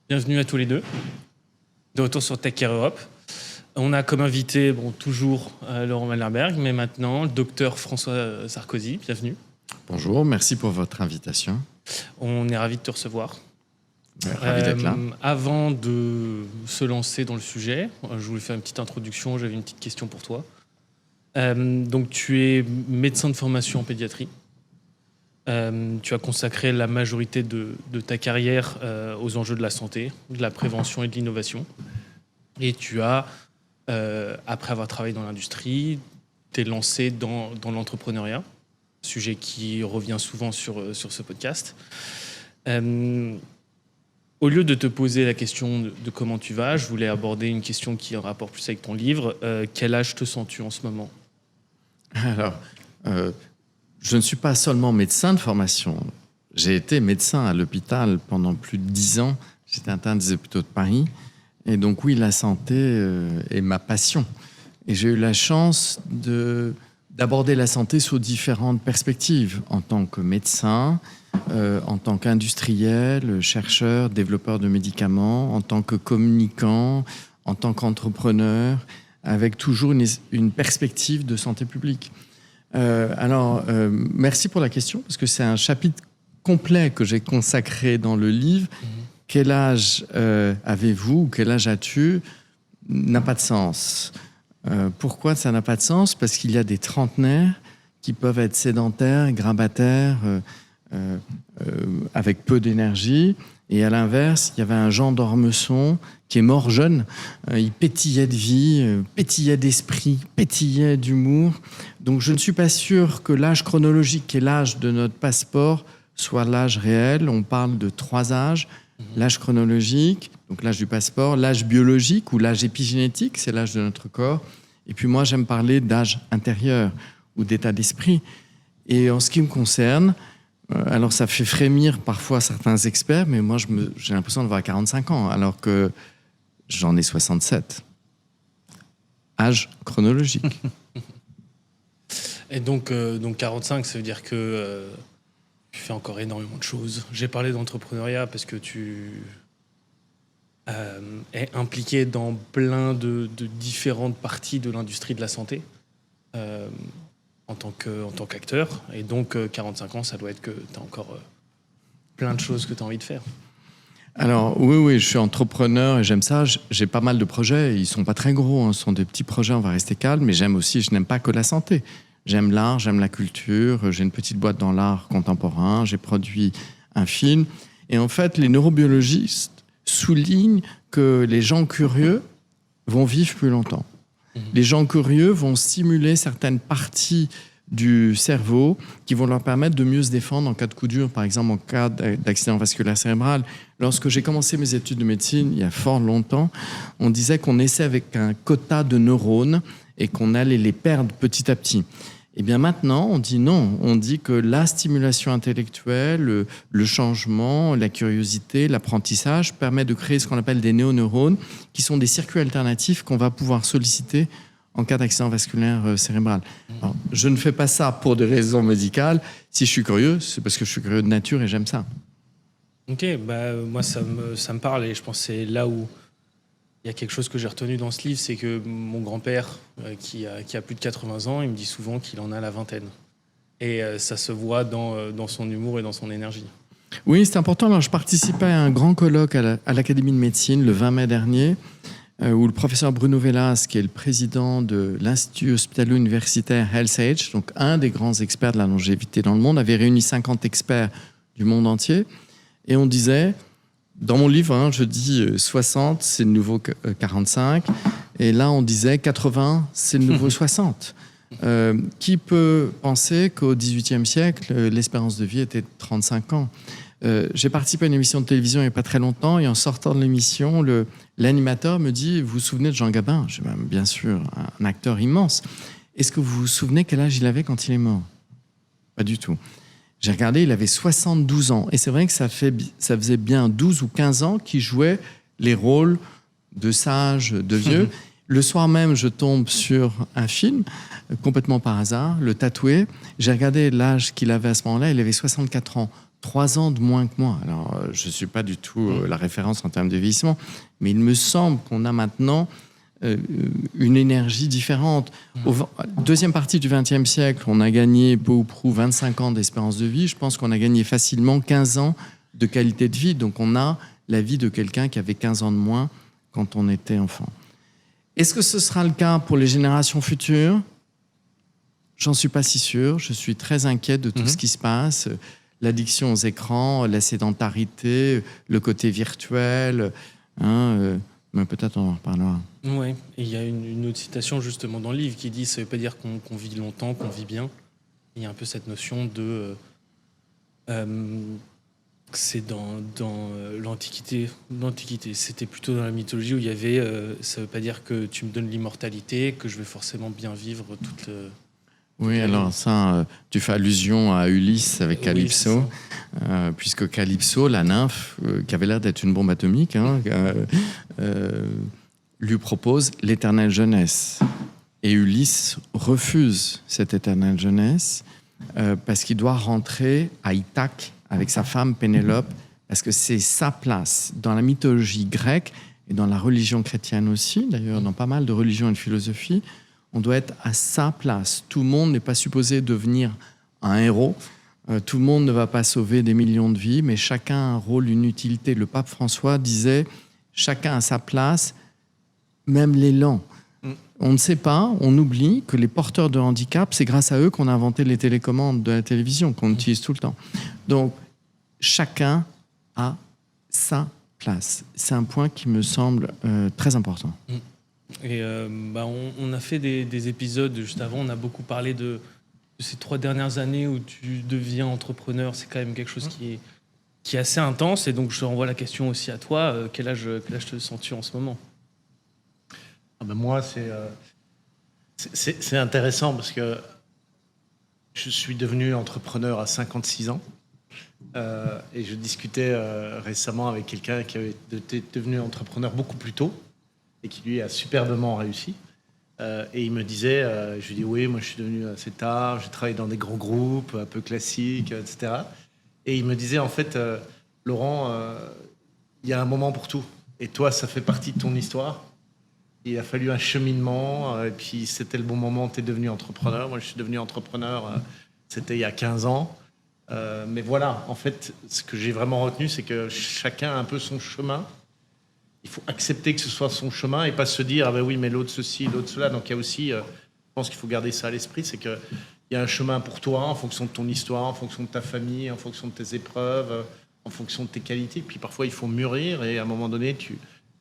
Bienvenue à tous les deux, de retour sur Tech Care Europe. On a comme invité, toujours Laurent Malherberg, mais maintenant le docteur François Sarkozy. Bienvenue. Bonjour, merci pour votre invitation. On est ravis de te recevoir. Ravi d'être là. Avant de se lancer dans le sujet, je voulais faire une petite introduction, j'avais une petite question pour toi. Donc tu es médecin de formation en pédiatrie. Tu as consacré la majorité de ta carrière aux enjeux de la santé, de la prévention et de l'innovation. Et tu as, après avoir travaillé dans l'industrie, t'es lancé dans l'entrepreneuriat, sujet qui revient souvent sur ce podcast. Au lieu de te poser la question de comment tu vas, je voulais aborder une question qui est en rapport plus avec ton livre. Quel âge te sens-tu en ce moment ? Alors, je ne suis pas seulement médecin de formation. J'ai été médecin à l'hôpital pendant plus de 10 ans. J'étais interne des hôpitaux de Paris. Et donc oui, la santé est ma passion. Et j'ai eu la chance d'aborder la santé sous différentes perspectives. En tant que médecin, en tant qu'industriel, chercheur, développeur de médicaments, en tant que communicant, en tant qu'entrepreneur, avec toujours une perspective de santé publique. Merci pour la question, parce que c'est un chapitre complet que j'ai consacré dans le livre. Quel âge avez-vous, quel âge as-tu, n'a pas de sens. Pourquoi ça n'a pas de sens ? Parce qu'il y a des trentenaires qui peuvent être sédentaires, grabataires, avec peu d'énergie. Et à l'inverse, il y avait un Jean d'Ormesson qui est mort jeune. Il pétillait de vie, pétillait d'esprit, pétillait d'humour. Donc je ne suis pas sûr que l'âge chronologique, qui est l'âge de notre passeport, soit l'âge réel. On parle de 3 âges. L'âge chronologique, donc l'âge du passeport, l'âge biologique ou l'âge épigénétique, c'est l'âge de notre corps. Et puis moi, j'aime parler d'âge intérieur ou d'état d'esprit. Et en ce qui me concerne, alors ça fait frémir parfois certains experts, mais moi j'ai l'impression d'avoir 45 ans, alors que j'en ai 67. Âge chronologique. Et donc 45, ça veut dire que tu fais encore énormément de choses. J'ai parlé d'entrepreneuriat parce que tu es impliqué dans plein de différentes parties de l'industrie de la santé en tant qu'acteur. Et donc 45 ans, ça doit être que tu as encore plein de choses que tu as envie de faire. Alors oui, je suis entrepreneur et j'aime ça. J'ai pas mal de projets. Ils sont pas très gros, ce sont des petits projets, on va rester calme. Mais je n'aime pas que la santé. J'aime l'art, j'aime la culture. J'ai une petite boîte dans l'art contemporain. J'ai produit un film. Et en fait, les neurobiologistes soulignent que les gens curieux vont vivre plus longtemps. Les gens curieux vont stimuler certaines parties du cerveau qui vont leur permettre de mieux se défendre en cas de coup dur, par exemple en cas d'accident vasculaire cérébral. Lorsque j'ai commencé mes études de médecine, il y a fort longtemps, on disait qu'on naissait avec un quota de neurones et qu'on allait les perdre petit à petit. Et bien maintenant, on dit non. On dit que la stimulation intellectuelle, le changement, la curiosité, l'apprentissage permet de créer ce qu'on appelle des néoneurones, qui sont des circuits alternatifs qu'on va pouvoir solliciter en cas d'accident vasculaire cérébral. Alors, je ne fais pas ça pour des raisons médicales. Si je suis curieux, c'est parce que je suis curieux de nature et j'aime ça. Ok, moi ça me parle et je pense que c'est là où il y a quelque chose que j'ai retenu dans ce livre, c'est que mon grand-père, qui a plus de 80 ans, il me dit souvent qu'il en a la vingtaine. Et ça se voit dans son humour et dans son énergie. Oui, c'est important. Alors, je participais à un grand colloque à l'Académie de médecine le 20 mai dernier, où le professeur Bruno Velas, qui est le président de l'Institut hospitalo-universitaire HealthAge, donc un des grands experts de la longévité dans le monde, avait réuni 50 experts du monde entier. Et on disait... Dans mon livre, je dis 60, c'est le nouveau 45. Et là, on disait 80, c'est le nouveau 60. Qui peut penser qu'au XVIIIe siècle, l'espérance de vie était de 35 ans ? J'ai participé à une émission de télévision il n'y a pas très longtemps. Et en sortant de l'émission, l'animateur me dit « Vous vous souvenez de Jean Gabin ?» Je dis « Bien sûr, un acteur immense. Est-ce que vous vous souvenez quel âge il avait quand il est mort ?» Pas du tout. J'ai regardé, il avait 72 ans. Et c'est vrai que ça faisait bien 12 ou 15 ans qu'il jouait les rôles de sage, de vieux. Le soir même, je tombe sur un film, complètement par hasard, Le Tatoué. J'ai regardé l'âge qu'il avait à ce moment-là, il avait 64 ans. 3 ans de moins que moi. Alors, je ne suis pas du tout la référence en termes de vieillissement, mais il me semble qu'on a maintenant une énergie différente. Deuxième partie du XXe siècle, on a gagné peu ou prou 25 ans d'espérance de vie. Je pense qu'on a gagné facilement 15 ans de qualité de vie. Donc, on a la vie de quelqu'un qui avait 15 ans de moins quand on était enfant. Est-ce que ce sera le cas pour les générations futures ? J'en suis pas si sûr. Je suis très inquiet de tout ce qui se passe. L'addiction aux écrans, la sédentarité, le côté virtuel. Mais peut-être on en reparlera. Ouais. Et il y a une autre citation justement dans le livre qui dit ça veut pas dire qu'on vit longtemps, qu'on vit bien. Il y a un peu cette notion de c'est dans l'Antiquité. L'Antiquité, c'était plutôt dans la mythologie où il y avait ça veut pas dire que tu me donnes l'immortalité, que je vais forcément bien vivre toute. Oui, alors ça, tu fais allusion à Ulysse avec Calypso, puisque Calypso, la nymphe, qui avait l'air d'être une bombe atomique, lui propose l'éternelle jeunesse. Et Ulysse refuse cette éternelle jeunesse parce qu'il doit rentrer à Ithaque avec sa femme Pénélope, parce que c'est sa place. Dans la mythologie grecque et dans la religion chrétienne aussi, d'ailleurs dans pas mal de religions et de philosophies, on doit être à sa place. Tout le monde n'est pas supposé devenir un héros. Tout le monde ne va pas sauver des millions de vies, mais chacun a un rôle, une utilité. Le pape François disait « chacun a sa place, même les lents ». On ne sait pas, on oublie que les porteurs de handicap, c'est grâce à eux qu'on a inventé les télécommandes de la télévision, qu'on utilise tout le temps. Donc, chacun a sa place. C'est un point qui me semble très important. Et on a fait des épisodes juste avant, on a beaucoup parlé de ces 3 dernières années où tu deviens entrepreneur. C'est quand même quelque chose qui est assez intense. Et donc, je te renvoie la question aussi à toi. Quel âge te sens-tu en ce moment ? Moi, c'est intéressant parce que je suis devenu entrepreneur à 56 ans. Et je discutais récemment avec quelqu'un qui avait été devenu entrepreneur beaucoup plus tôt et qui, lui, a superbement réussi. Et il me disait, je lui dis, oui, moi, je suis devenu assez tard, j'ai travaillé dans des grands groupes, un peu classiques, etc. Et il me disait, en fait, Laurent, il y a un moment pour tout. Et toi, ça fait partie de ton histoire. Il a fallu un cheminement, et puis c'était le bon moment, tu es devenu entrepreneur. Moi, je suis devenu entrepreneur, c'était il y a 15 ans. Mais voilà, en fait, ce que j'ai vraiment retenu, c'est que chacun a un peu son chemin. Il faut accepter que ce soit son chemin et pas se dire ah ben oui mais l'autre ceci, l'autre cela. Donc il y a aussi, je pense qu'il faut garder ça à l'esprit, c'est qu'il y a un chemin pour toi en fonction de ton histoire, en fonction de ta famille, en fonction de tes épreuves, en fonction de tes qualités. Puis parfois il faut mûrir et à un moment donné tu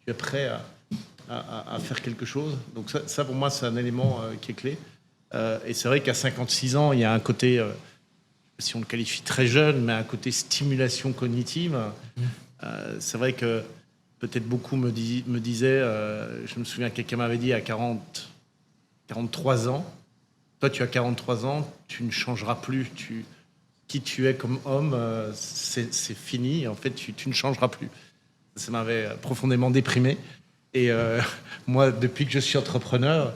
es prêt à faire quelque chose. Donc ça pour moi c'est un élément qui est clé. Et c'est vrai qu'à 56 ans il y a un côté, si on le qualifie très jeune, mais un côté stimulation cognitive. C'est vrai que peut-être beaucoup me disaient, je me souviens, quelqu'un m'avait dit à 43 ans, toi tu as 43 ans, tu ne changeras plus, qui tu es comme homme, c'est fini, en fait tu ne changeras plus. Ça m'avait profondément déprimé. Et moi, depuis que je suis entrepreneur,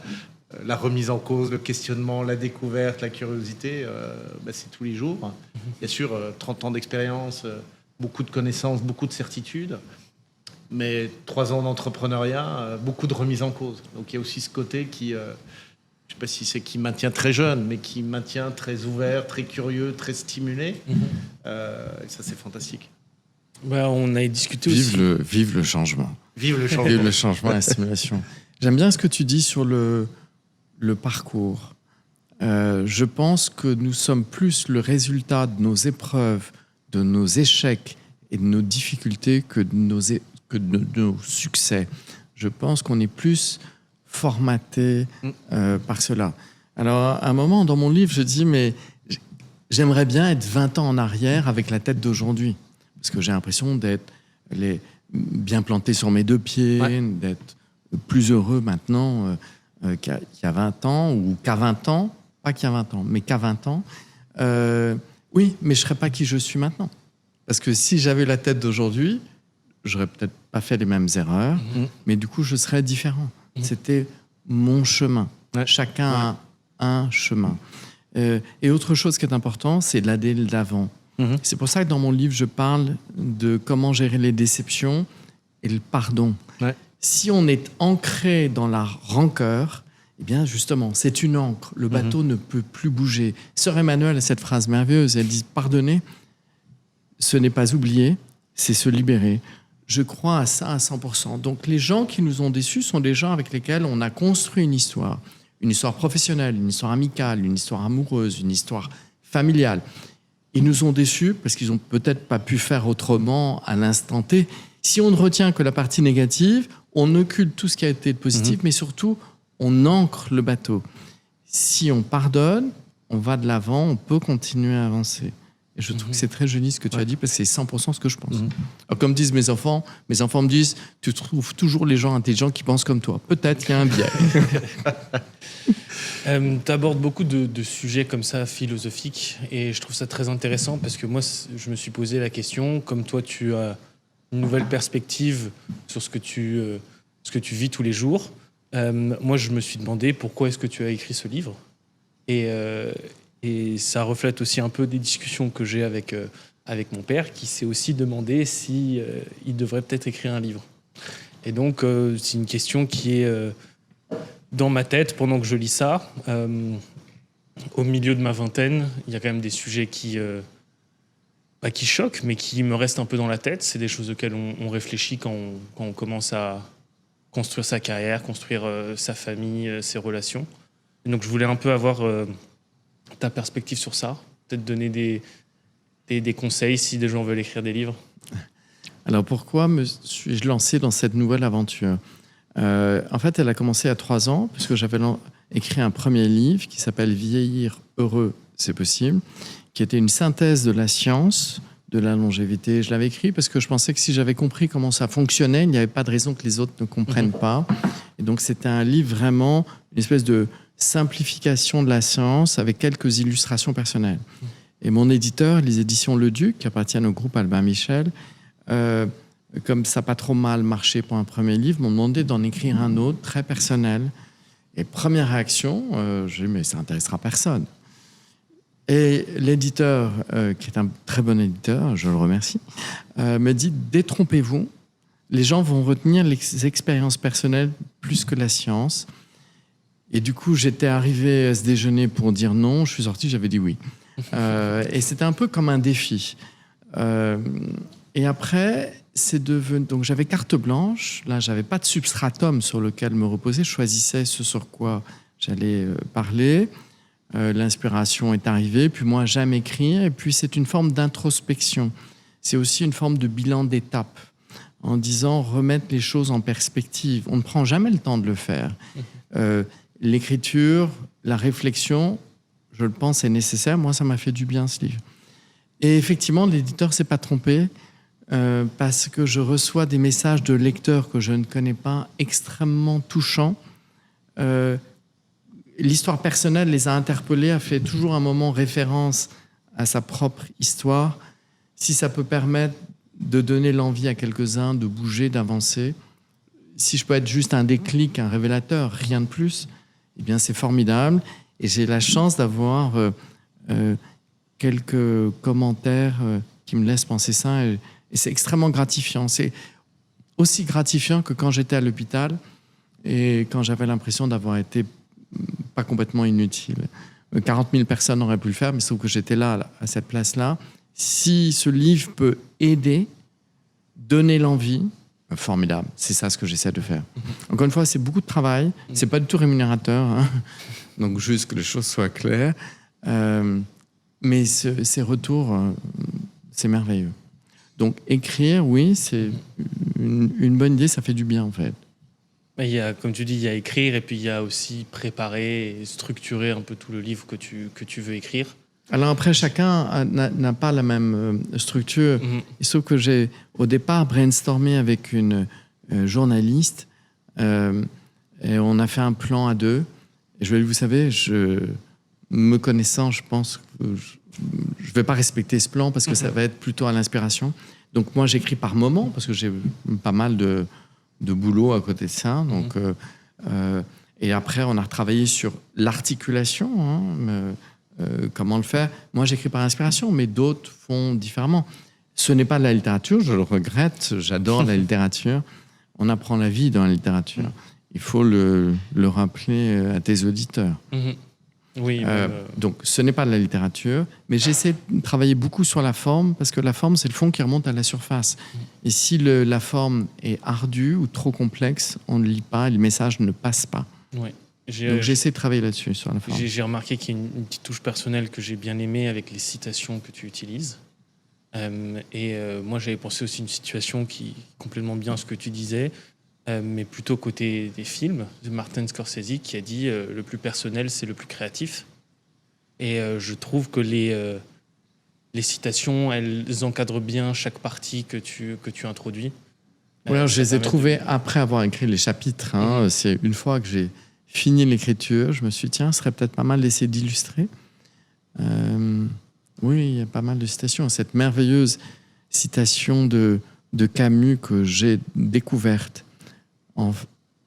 la remise en cause, le questionnement, la découverte, la curiosité, c'est tous les jours. Bien sûr, 30 ans d'expérience, beaucoup de connaissances, beaucoup de certitudes. Mais 3 ans d'entrepreneuriat, beaucoup de remise en cause. Donc il y a aussi ce côté qui, je ne sais pas si c'est qui maintient très jeune, mais qui maintient très ouvert, très curieux, très stimulé. Et ça, c'est fantastique. On a discuté aussi. Vive le changement. Vive le changement. Vive le changement et la stimulation. J'aime bien ce que tu dis sur le parcours. Je pense que nous sommes plus le résultat de nos épreuves, de nos échecs et de nos difficultés que de nos succès. Je pense qu'on est plus formaté par cela. Alors, à un moment, dans mon livre, je dis, mais j'aimerais bien être 20 ans en arrière avec la tête d'aujourd'hui. Parce que j'ai l'impression d'être bien planté sur mes 2 pieds, d'être plus heureux maintenant qu'il y a 20 ans, ou qu'à 20 ans, pas qu'il y a 20 ans, mais qu'à 20 ans. Oui, mais je ne serais pas qui je suis maintenant. Parce que si j'avais la tête d'aujourd'hui, j'aurais peut-être pas fait les mêmes erreurs, mais du coup, je serais différent. C'était mon chemin. Chacun a un chemin. Et autre chose qui est important, c'est l'année d'avant. Mhm. C'est pour ça que dans mon livre, je parle de comment gérer les déceptions et le pardon. Ouais. Si on est ancré dans la rancœur, eh bien justement, c'est une ancre. Le bateau ne peut plus bouger. Sœur Emmanuelle a cette phrase merveilleuse. Elle dit « Pardonner, ce n'est pas oublier, c'est se libérer ». Je crois à ça à 100%. Donc les gens qui nous ont déçus sont des gens avec lesquels on a construit une histoire professionnelle, une histoire amicale, une histoire amoureuse, une histoire familiale. Ils nous ont déçus parce qu'ils n'ont peut-être pas pu faire autrement à l'instant T. Si on ne retient que la partie négative, on occulte tout ce qui a été de positif, mais surtout, on ancre le bateau. Si on pardonne, on va de l'avant, on peut continuer à avancer. Et je trouve que c'est très joli ce que tu as dit, parce que c'est 100% ce que je pense. Alors, comme disent mes enfants me disent « Tu trouves toujours les gens intelligents qui pensent comme toi. » Peut-être qu'il y a un biais. Tu abordes beaucoup de sujets comme ça, philosophiques, et je trouve ça très intéressant parce que moi, je me suis posé la question, comme toi, tu as une nouvelle perspective sur ce que tu vis tous les jours. Moi, je me suis demandé pourquoi est-ce que tu as écrit ce livre. Et ça reflète aussi un peu des discussions que j'ai avec mon père, qui s'est aussi demandé si il devrait peut-être écrire un livre. Et donc, c'est une question qui est dans ma tête pendant que je lis ça. Au milieu de ma vingtaine, il y a quand même des sujets qui choquent, mais qui me restent un peu dans la tête. C'est des choses auxquelles on réfléchit quand on commence à construire sa carrière, construire sa famille, ses relations. Et donc, je voulais un peu avoir ta perspective sur ça, peut-être donner des conseils si des gens veulent écrire des livres. Alors pourquoi me suis-je lancé dans cette nouvelle aventure ? En fait, elle a commencé à 3 ans, puisque j'avais écrit un premier livre qui s'appelle « Vieillir heureux, c'est possible », qui était une synthèse de la science, de la longévité. Je l'avais écrit parce que je pensais que si j'avais compris comment ça fonctionnait, il n'y avait pas de raison que les autres ne comprennent pas. Et donc c'était un livre vraiment, une espèce de simplification de la science avec quelques illustrations personnelles. Et mon éditeur, les éditions Le Duc, qui appartiennent au groupe Albin Michel, comme ça n'a pas trop mal marché pour un premier livre, m'ont demandé d'en écrire un autre, très personnel. Et première réaction, j'ai dit, mais ça n'intéressera personne. Et l'éditeur, qui est un très bon éditeur, je le remercie, me dit, détrompez-vous, les gens vont retenir les expériences personnelles plus que la science. Et du coup, j'étais arrivé à ce déjeuner pour dire non, je suis sorti, j'avais dit oui. Et c'était un peu comme un défi. Et après, c'est devenu... Donc j'avais carte blanche, là j'avais pas de substratum sur lequel me reposer, je choisissais ce sur quoi j'allais parler. L'inspiration est arrivée, puis moi j'aime écrire, et puis c'est une forme d'introspection. C'est aussi une forme de bilan d'étape, en disant remettre les choses en perspective. On ne prend jamais le temps de le faire. L'écriture, la réflexion, je le pense, est nécessaire. Moi, ça m'a fait du bien, ce livre. Et effectivement, l'éditeur ne s'est pas trompé, parce que je reçois des messages de lecteurs que je ne connais pas, extrêmement touchants. L'histoire personnelle les a interpellés, a fait toujours un moment référence à sa propre histoire. Si ça peut permettre de donner l'envie à quelques-uns de bouger, d'avancer, si je peux être juste un déclic, un révélateur, rien de plus, eh bien c'est formidable. Et j'ai la chance d'avoir quelques commentaires qui me laissent penser ça. Et c'est extrêmement gratifiant. C'est aussi gratifiant que quand j'étais à l'hôpital et quand j'avais l'impression d'avoir été pas complètement inutile. 40 000 personnes auraient pu le faire, mais sauf que j'étais là, à cette place-là. Si ce livre peut aider, donner l'envie, formidable. C'est ça ce que j'essaie de faire. Encore une fois, c'est beaucoup de travail. C'est pas du tout rémunérateur. Hein. Donc, juste que les choses soient claires. Mais ces retours, c'est merveilleux. Donc, écrire, oui, c'est une bonne idée. Ça fait du bien, en fait. Il y a, comme tu dis, il y a écrire et puis il y a aussi préparer et structurer un peu tout le livre que tu veux écrire. Alors après, chacun n'a pas la même structure. Il se trouve que j'ai au départ brainstormé avec une journaliste et on a fait un plan à 2. Et vous savez, me connaissant, je pense que je ne vais pas respecter ce plan parce que ça va être plutôt à l'inspiration. Donc moi, j'écris par moment parce que j'ai pas mal de boulot à côté de ça. Donc, et après, on a retravaillé sur l'articulation. comment le faire. Moi, j'écris par inspiration, mais d'autres font différemment. Ce n'est pas de la littérature, je le regrette, j'adore la littérature. On apprend la vie dans la littérature. Il faut le rappeler à tes auditeurs. Oui. Donc, ce n'est pas de la littérature, mais j'essaie de travailler beaucoup sur la forme, parce que la forme, c'est le fond qui remonte à la surface. Et si la forme est ardue ou trop complexe, on ne lit pas et le message ne passe pas. Oui. Donc, j'essaie de travailler là-dessus, sur la forme. J'ai remarqué qu'il y a une petite touche personnelle que j'ai bien aimée avec les citations que tu utilises. Moi, j'avais pensé aussi à une situation qui complètement bien ce que tu disais, mais plutôt côté des films, de Martin Scorsese qui a dit le plus personnel, c'est le plus créatif. Et je trouve que les citations, elles encadrent bien chaque partie que tu introduis. Oui, je les ai trouvées après avoir écrit les chapitres. C'est une fois que j'ai fini l'écriture, je me suis dit, tiens, ce serait peut-être pas mal d'essayer d'illustrer. Oui, il y a pas mal de citations. Cette merveilleuse citation de Camus que j'ai découverte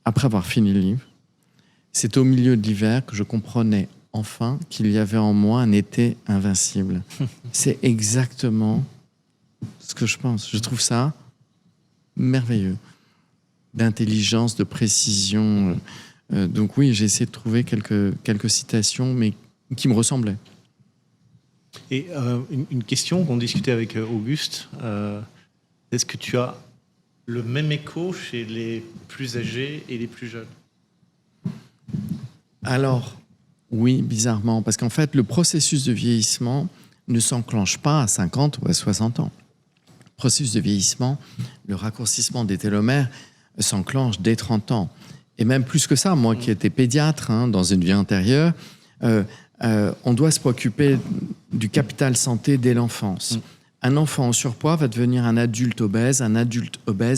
après avoir fini le livre. C'est au milieu de l'hiver que je comprenais enfin qu'il y avait en moi un été invincible. C'est exactement ce que je pense. Je trouve ça merveilleux. D'intelligence, de précision. Donc oui, j'ai essayé de trouver quelques citations, mais qui me ressemblaient. Et une question qu'on discutait avec Auguste, est-ce que tu as le même écho chez les plus âgés et les plus jeunes? Alors, oui, bizarrement, parce qu'en fait, le processus de vieillissement ne s'enclenche pas à 50 ou à 60 ans. Le processus de vieillissement, le raccourcissement des télomères s'enclenche dès 30 ans. Et même plus que ça, moi qui étais pédiatre dans une vie antérieure, on doit se préoccuper du capital santé dès l'enfance. Un enfant en surpoids va devenir un adulte obèse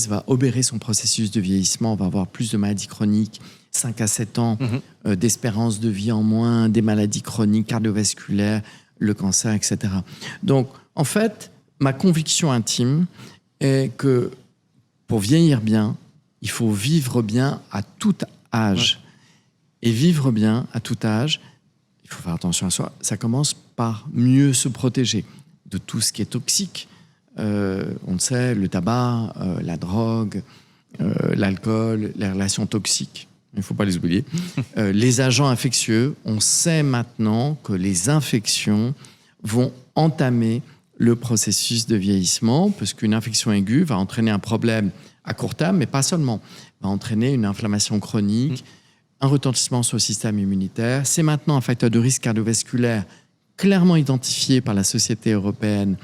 va obérer son processus de vieillissement, va avoir plus de maladies chroniques, 5 à 7 ans d'espérance de vie en moins, des maladies chroniques cardiovasculaires, le cancer, etc. Donc, en fait, ma conviction intime est que pour vieillir bien, il faut vivre bien à tout âge. Et vivre bien à tout âge, il faut faire attention à soi, ça commence par mieux se protéger de tout ce qui est toxique. On le sait, le tabac, la drogue, l'alcool, les relations toxiques. Il ne faut pas les oublier. Les agents infectieux, on sait maintenant que les infections vont entamer le processus de vieillissement, parce qu'une infection aiguë va entraîner un problème à court terme, mais pas seulement. Va entraîner une inflammation chronique, un retentissement sur le système immunitaire. C'est maintenant un facteur de risque cardiovasculaire clairement identifié par la Société européenne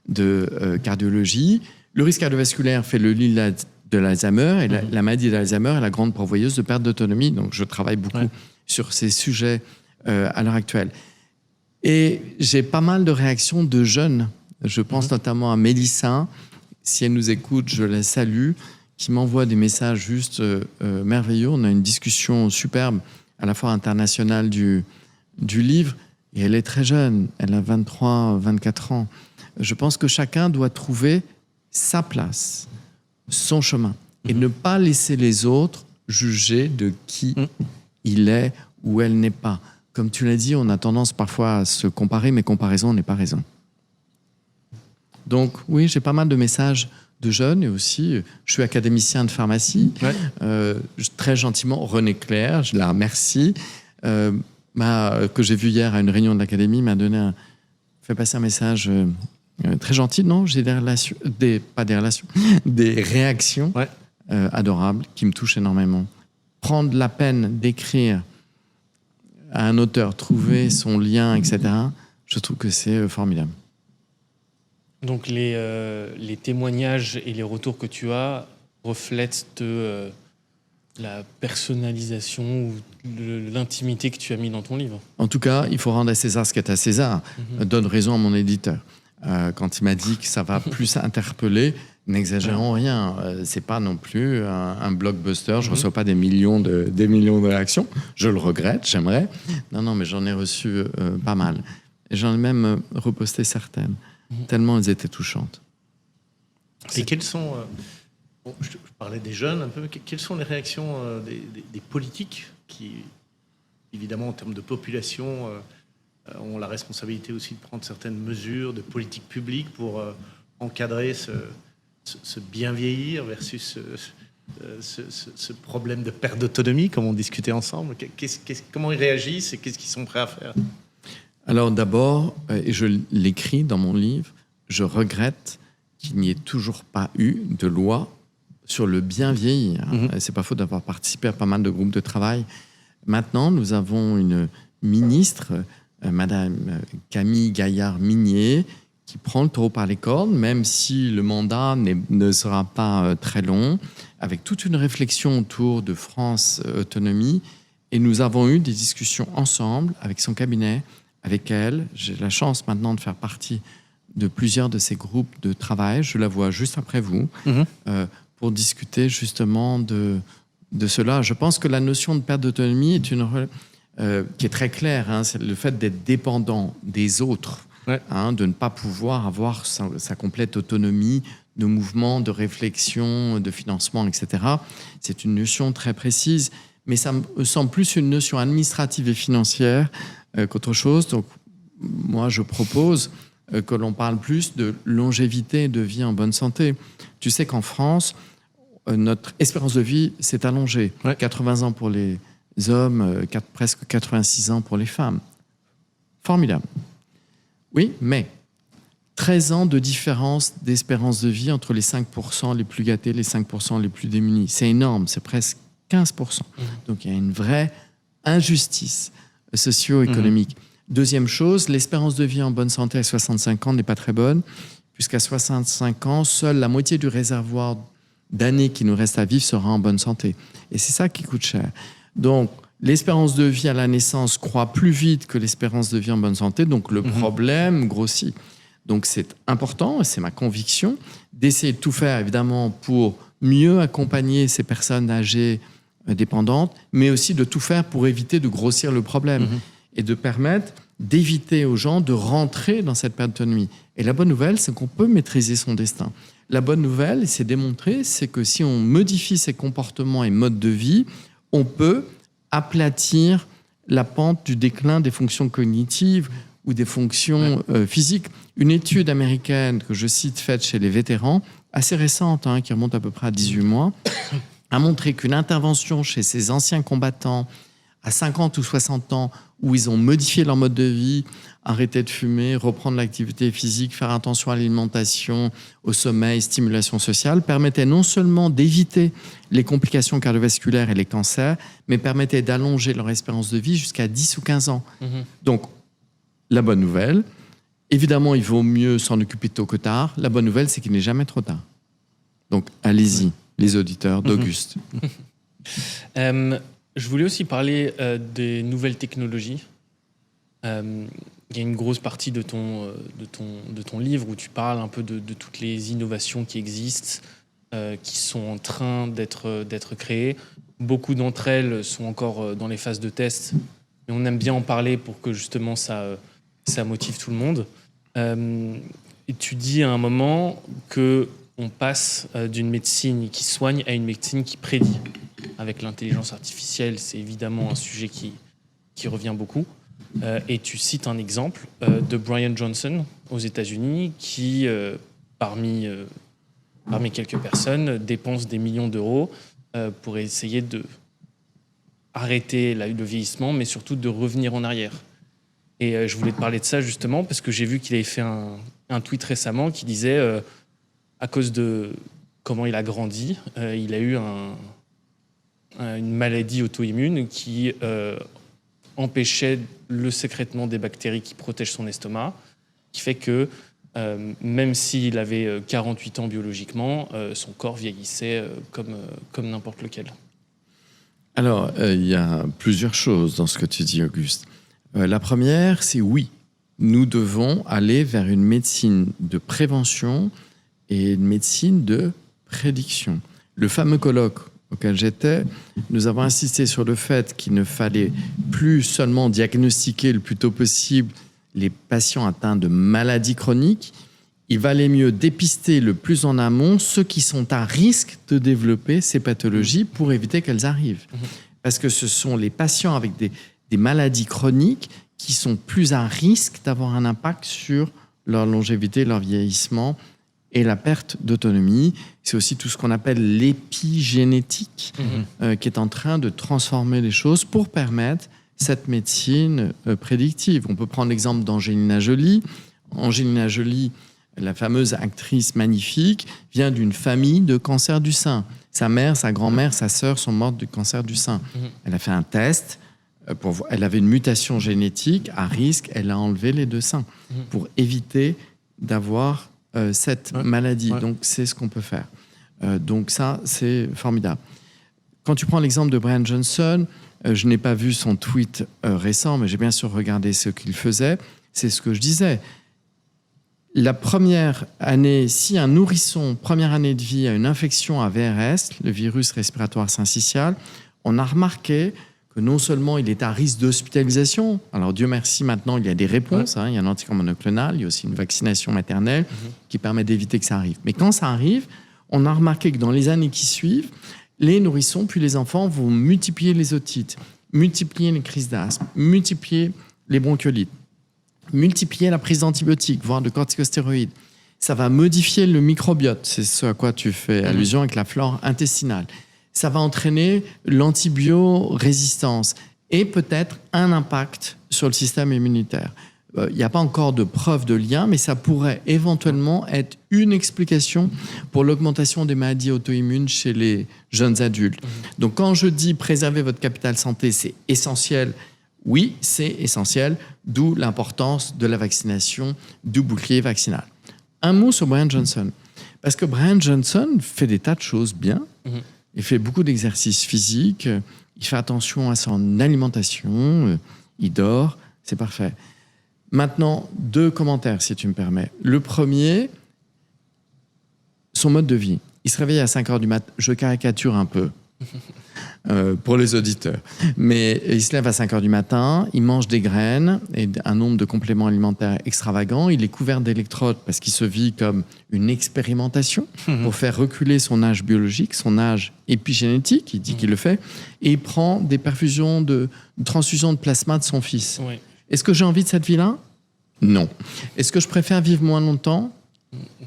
de cardiologie. Le risque cardiovasculaire fait le lit de l'Alzheimer, et la maladie d'Alzheimer est la grande pourvoyeuse de perte d'autonomie. Donc, je travaille beaucoup sur ces sujets à l'heure actuelle. Et j'ai pas mal de réactions de jeunes. Je pense notamment à Mélissa. Si elle nous écoute, je la salue, qui m'envoie des messages juste merveilleux. On a une discussion superbe à la fois internationale du livre. Et elle est très jeune, elle a 23, 24 ans. Je pense que chacun doit trouver sa place, son chemin, et ne pas laisser les autres juger de qui il est ou elle n'est pas. Comme tu l'as dit, on a tendance parfois à se comparer, mais comparaison n'est pas raison. Donc oui, j'ai pas mal de messages de jeunes, et aussi, je suis académicien de pharmacie. Très gentiment, René Claire, je la remercie, que j'ai vu hier à une réunion de l'académie, m'a fait passer un message très gentil. Non, j'ai des réactions adorables qui me touchent énormément. Prendre la peine d'écrire à un auteur, trouver son lien, etc., je trouve que c'est formidable. Donc les témoignages et les retours que tu as reflètent la personnalisation ou l'intimité que tu as mis dans ton livre. En tout cas, il faut rendre à César ce qui est à César. Donne raison à mon éditeur. Quand il m'a dit que ça va plus interpeller, n'exagérons rien. C'est pas non plus un blockbuster. Je reçois pas des millions de réactions. Je le regrette, j'aimerais. Non, mais j'en ai reçu pas mal. Et j'en ai même reposté certaines. Tellement elles étaient touchantes. Et quelles sont... je parlais des jeunes un peu, mais quelles sont les réactions des politiques qui, évidemment, en termes de population, ont la responsabilité aussi de prendre certaines mesures de politique publique pour encadrer ce bien vieillir versus ce problème de perte d'autonomie, comme on discutait ensemble. Comment ils réagissent et qu'est-ce qu'ils sont prêts à faire? Alors d'abord, et je l'écris dans mon livre, je regrette qu'il n'y ait toujours pas eu de loi sur le bien vieillir. C'est pas faute d'avoir participé à pas mal de groupes de travail. Maintenant, nous avons une ministre, Madame Camille Gaillard-Minier, qui prend le taureau par les cornes, même si le mandat ne sera pas très long, avec toute une réflexion autour de France Autonomie. Et nous avons eu des discussions ensemble avec son cabinet, avec elle. J'ai la chance maintenant de faire partie de plusieurs de ces groupes de travail. Je la vois juste après vous, pour discuter justement de cela. Je pense que la notion de perte d'autonomie est qui est très claire. C'est le fait d'être dépendant des autres, de ne pas pouvoir avoir sa complète autonomie de mouvement, de réflexion, de financement, etc. C'est une notion très précise, mais ça me semble plus une notion administrative et financière qu'autre chose. Donc, moi, je propose que l'on parle plus de longévité et de vie en bonne santé. Tu sais qu'en France, notre espérance de vie s'est allongée. 80 ans pour les hommes, presque 86 ans pour les femmes. Formidable. Oui, mais 13 ans de différence d'espérance de vie entre les 5% les plus gâtés et les 5% les plus démunis. C'est énorme, c'est presque 15%. Donc il y a une vraie injustice socio-économique. Deuxième chose, l'espérance de vie en bonne santé à 65 ans n'est pas très bonne, puisqu'à 65 ans, seule la moitié du réservoir d'années qui nous reste à vivre sera en bonne santé. Et c'est ça qui coûte cher. Donc, l'espérance de vie à la naissance croît plus vite que l'espérance de vie en bonne santé, donc le problème grossit. Donc, c'est important, et c'est ma conviction, d'essayer de tout faire, évidemment, pour mieux accompagner ces personnes âgées dépendantes, mais aussi de tout faire pour éviter de grossir le problème et de permettre d'éviter aux gens de rentrer dans cette perte d'autonomie. Et la bonne nouvelle, c'est qu'on peut maîtriser son destin. La bonne nouvelle, et c'est démontré, c'est que si on modifie ses comportements et modes de vie, on peut aplatir la pente du déclin des fonctions cognitives ou des fonctions physiques. Une étude américaine que je cite, faite chez les vétérans, assez récente, qui remonte à peu près à 18 mois, a montré qu'une intervention chez ces anciens combattants à 50 ou 60 ans, où ils ont modifié leur mode de vie, arrêter de fumer, reprendre l'activité physique, faire attention à l'alimentation, au sommeil, stimulation sociale, permettait non seulement d'éviter les complications cardiovasculaires et les cancers, mais permettait d'allonger leur espérance de vie jusqu'à 10 ou 15 ans. Donc, la bonne nouvelle, évidemment, il vaut mieux s'en occuper tôt que tard. La bonne nouvelle, c'est qu'il n'est jamais trop tard. Donc, allez-y, les auditeurs d'Auguste. Je voulais aussi parler des nouvelles technologies. Il y a une grosse partie de ton livre où tu parles un peu de toutes les innovations qui existent, qui sont en train d'être créées. Beaucoup d'entre elles sont encore dans les phases de test, mais on aime bien en parler pour que justement ça motive tout le monde. Et tu dis à un moment qu'on passe d'une médecine qui soigne à une médecine qui prédit. Avec l'intelligence artificielle, c'est évidemment un sujet qui revient beaucoup. Et tu cites un exemple de Brian Johnson aux États-Unis qui, parmi quelques personnes, dépense des millions d'euros pour essayer de arrêter le vieillissement, mais surtout de revenir en arrière. Et je voulais te parler de ça justement parce que j'ai vu qu'il avait fait un tweet récemment qui disait, à cause de comment il a grandi, il a eu une maladie auto-immune qui empêchait le sécrètement des bactéries qui protègent son estomac, qui fait que même s'il avait 48 ans biologiquement, son corps vieillissait comme n'importe lequel. Alors, il y a plusieurs choses dans ce que tu dis, Auguste. La première, c'est oui, nous devons aller vers une médecine de prévention et une médecine de prédiction. Le fameux colloque auquel j'étais, nous avons insisté sur le fait qu'il ne fallait plus seulement diagnostiquer le plus tôt possible les patients atteints de maladies chroniques, il valait mieux dépister le plus en amont ceux qui sont à risque de développer ces pathologies pour éviter qu'elles arrivent. Parce que ce sont les patients avec des maladies chroniques qui sont plus à risque d'avoir un impact sur leur longévité, leur vieillissement et la perte d'autonomie. C'est aussi tout ce qu'on appelle l'épigénétique qui est en train de transformer les choses pour permettre cette médecine prédictive. On peut prendre l'exemple d'Angelina Jolie. Angelina Jolie, la fameuse actrice magnifique, vient d'une famille de cancer du sein. Sa mère, sa grand-mère, sa sœur sont mortes du cancer du sein. Elle a fait un test. Elle avait une mutation génétique à risque. Elle a enlevé les 2 seins pour éviter d'avoir cette maladie. Ouais. Donc, c'est ce qu'on peut faire. Donc, ça, c'est formidable. Quand tu prends l'exemple de Brian Johnson, je n'ai pas vu son tweet récent, mais j'ai bien sûr regardé ce qu'il faisait. C'est ce que je disais. La première année, si un nourrisson, première année de vie, a une infection à VRS, le virus respiratoire syncytial, on a remarqué que non seulement il est à risque d'hospitalisation, alors Dieu merci, maintenant il y a des réponses, il y a un anticorps monoclonal, il y a aussi une vaccination maternelle qui permet d'éviter que ça arrive. Mais quand ça arrive, on a remarqué que dans les années qui suivent, les nourrissons puis les enfants vont multiplier les otites, multiplier les crises d'asthme, multiplier les bronchiolites, multiplier la prise d'antibiotiques, voire de corticostéroïdes. Ça va modifier le microbiote, c'est ce à quoi tu fais allusion avec la flore intestinale. Ça va entraîner l'antibiorésistance et peut-être un impact sur le système immunitaire. Il n'y a pas encore de preuve de lien, mais ça pourrait éventuellement être une explication pour l'augmentation des maladies auto-immunes chez les jeunes adultes. Donc quand je dis préserver votre capital santé, c'est essentiel. Oui, c'est essentiel, d'où l'importance de la vaccination, du bouclier vaccinal. Un mot sur Brian Johnson. Parce que Brian Johnson fait des tas de choses bien. Il fait beaucoup d'exercices physiques. Il fait attention à son alimentation. Il dort. C'est parfait. Maintenant, 2 commentaires, si tu me permets. Le premier, son mode de vie. Il se réveille à 5 heures du matin. Je caricature un peu. Pour les auditeurs. Mais il se lève à 5 heures du matin, il mange des graines et un nombre de compléments alimentaires extravagants. Il est couvert d'électrodes parce qu'il se vit comme une expérimentation pour faire reculer son âge biologique, son âge épigénétique, il dit qu'il le fait, et il prend des perfusions de transfusions de plasma de son fils. Oui. Est-ce que j'ai envie de cette vie-là ? Non. Est-ce que je préfère vivre moins longtemps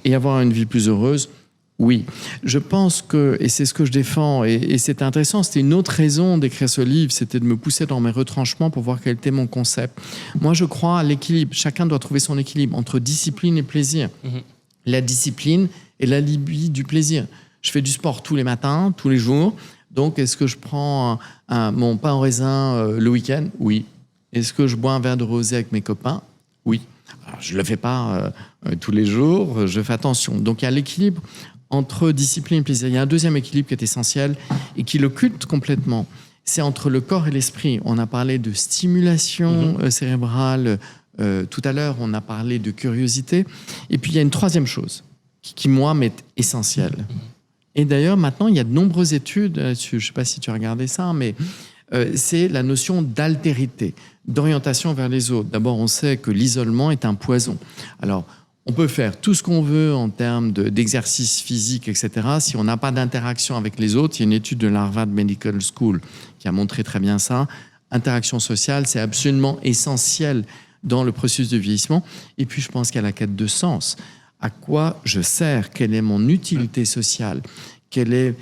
et avoir une vie plus heureuse ? Oui, je pense que, et c'est ce que je défends, et c'est intéressant, c'était une autre raison d'écrire ce livre, c'était de me pousser dans mes retranchements pour voir quel était mon concept. Moi, je crois à l'équilibre. Chacun doit trouver son équilibre entre discipline et plaisir. La discipline est l'alibi du plaisir. Je fais du sport tous les matins, tous les jours. Donc, est-ce que je prends mon pain au raisin le week-end ? Oui. Est-ce que je bois un verre de rosé avec mes copains ? Oui. Alors, je ne le fais pas tous les jours, je fais attention. Donc, il y a l'équilibre entre discipline et plaisir. Il y a un deuxième équilibre qui est essentiel et qui l'occulte complètement. C'est entre le corps et l'esprit. On a parlé de stimulation cérébrale tout à l'heure, on a parlé de curiosité. Et puis, il y a une troisième chose qui moi, m'est essentielle. Et d'ailleurs, maintenant, il y a de nombreuses études là-dessus. Je ne sais pas si tu as regardé ça, mais c'est la notion d'altérité, d'orientation vers les autres. D'abord, on sait que l'isolement est un poison. Alors, on peut faire tout ce qu'on veut en termes d'exercice physique, etc. Si on n'a pas d'interaction avec les autres, il y a une étude de l'Harvard Medical School qui a montré très bien ça. Interaction sociale, c'est absolument essentiel dans le processus de vieillissement. Et puis, je pense qu'il y a la quête de sens. À quoi je sers ? Quelle est mon utilité sociale ? Quelle est,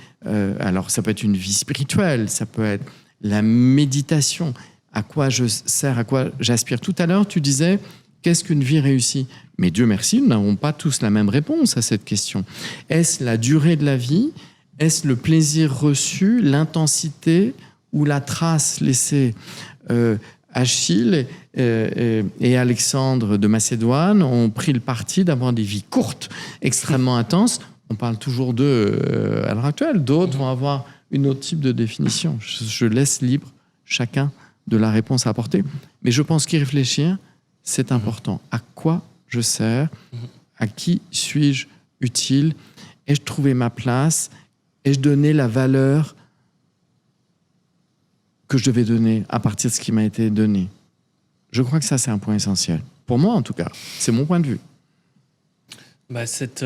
alors, ça peut être une vie spirituelle, ça peut être la méditation. À quoi je sers ? À quoi j'aspire ? Tout à l'heure, tu disais, qu'est-ce qu'une vie réussie ? Mais Dieu merci, nous n'avons pas tous la même réponse à cette question. Est-ce la durée de la vie ? Est-ce le plaisir reçu, l'intensité ou la trace laissée ? Achille et Alexandre de Macédoine ont pris le parti d'avoir des vies courtes, extrêmement intenses. On parle toujours d'eux à l'heure actuelle. D'autres vont avoir une autre type de définition. Je laisse libre chacun de la réponse à apporter. Mais je pense qu'y réfléchir, c'est important. À quoi je sers ? À qui suis-je utile ? Ai-je trouvé ma place ? Ai-je donné la valeur que je devais donner à partir de ce qui m'a été donné ? Je crois que ça, c'est un point essentiel. Pour moi, en tout cas. C'est mon point de vue. Bah, c'est